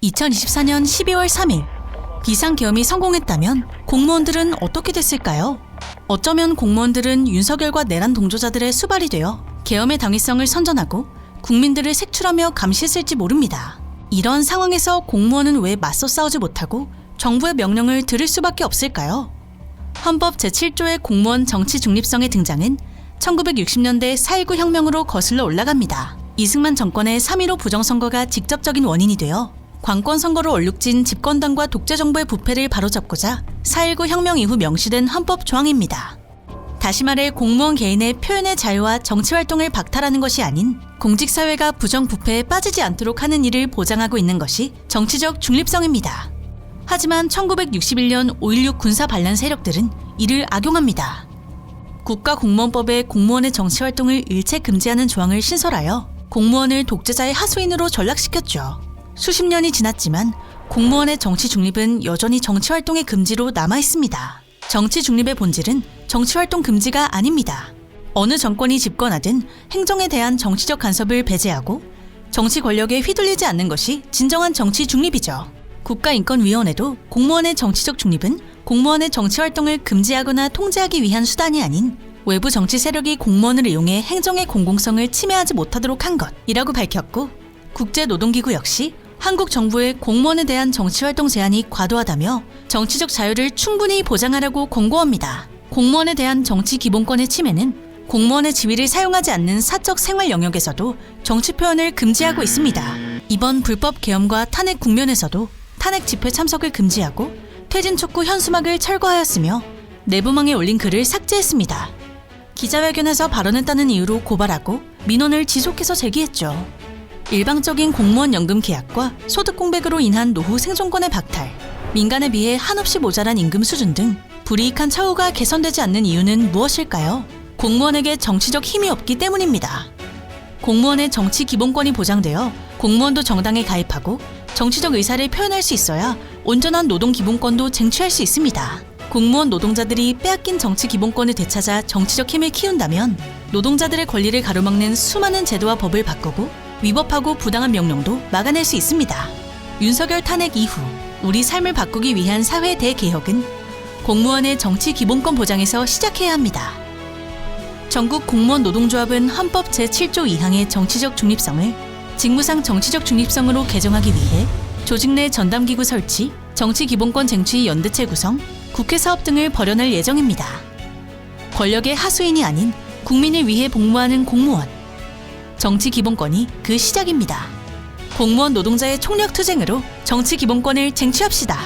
2024년 12월 3일 비상계엄이 성공했다면 공무원들은 어떻게 됐을까요? 어쩌면 공무원들은 윤석열과 내란 동조자들의 수발이 되어 계엄의 당위성을 선전하고 국민들을 색출하며 감시했을지 모릅니다. 이런 상황에서 공무원은 왜 맞서 싸우지 못하고 정부의 명령을 들을 수밖에 없을까요? 헌법 제7조의 공무원 정치 중립성의 등장은 1960년대 4.19 혁명으로 거슬러 올라갑니다. 이승만 정권의 3.15 부정선거가 직접적인 원인이 되어 관권 선거로 얼룩진 집권당과 독재정부의 부패를 바로잡고자 4.19 혁명 이후 명시된 헌법 조항입니다. 다시 말해 공무원 개인의 표현의 자유와 정치활동을 박탈하는 것이 아닌 공직사회가 부정부패에 빠지지 않도록 하는 일을 보장하고 있는 것이 정치적 중립성입니다. 하지만 1961년 5.16 군사 반란 세력들은 이를 악용합니다. 국가공무원법에 공무원의 정치활동을 일체 금지하는 조항을 신설하여 공무원을 독재자의 하수인으로 전락시켰죠. 수십 년이 지났지만 공무원의 정치 중립은 여전히 정치활동의 금지로 남아있습니다. 정치 중립의 본질은 정치활동 금지가 아닙니다. 어느 정권이 집권하든 행정에 대한 정치적 간섭을 배제하고 정치 권력에 휘둘리지 않는 것이 진정한 정치 중립이죠. 국가인권위원회도 공무원의 정치적 중립은 공무원의 정치활동을 금지하거나 통제하기 위한 수단이 아닌 외부 정치 세력이 공무원을 이용해 행정의 공공성을 침해하지 못하도록 한 것이라고 밝혔고, 국제노동기구 역시 한국 정부의 공무원에 대한 정치활동 제한이 과도하다며 정치적 자유를 충분히 보장하라고 권고합니다. 공무원에 대한 정치 기본권의 침해는 공무원의 지위를 사용하지 않는 사적 생활 영역에서도 정치 표현을 금지하고 있습니다. 이번 불법 계엄과 탄핵 국면에서도 탄핵 집회 참석을 금지하고 퇴진 촉구 현수막을 철거하였으며 내부망에 올린 글을 삭제했습니다. 기자회견에서 발언했다는 이유로 고발하고 민원을 지속해서 제기했죠. 일방적인 공무원 연금 계약과 소득 공백으로 인한 노후 생존권의 박탈, 민간에 비해 한없이 모자란 임금 수준 등 불이익한 처우가 개선되지 않는 이유는 무엇일까요? 공무원에게 정치적 힘이 없기 때문입니다. 공무원의 정치 기본권이 보장되어 공무원도 정당에 가입하고 정치적 의사를 표현할 수 있어야 온전한 노동 기본권도 쟁취할 수 있습니다. 공무원 노동자들이 빼앗긴 정치 기본권을 되찾아 정치적 힘을 키운다면 노동자들의 권리를 가로막는 수많은 제도와 법을 바꾸고 위법하고 부당한 명령도 막아낼 수 있습니다. 윤석열 탄핵 이후 우리 삶을 바꾸기 위한 사회 대개혁은 공무원의 정치 기본권 보장에서 시작해야 합니다. 전국 공무원 노동조합은 헌법 제7조 2항의 정치적 중립성을 직무상 정치적 중립성으로 개정하기 위해 조직 내 전담기구 설치, 정치기본권 쟁취 연대체 구성, 국회 사업 등을 벌여낼 예정입니다. 권력의 하수인이 아닌 국민을 위해 복무하는 공무원. 정치기본권이 그 시작입니다. 공무원 노동자의 총력투쟁으로 정치기본권을 쟁취합시다.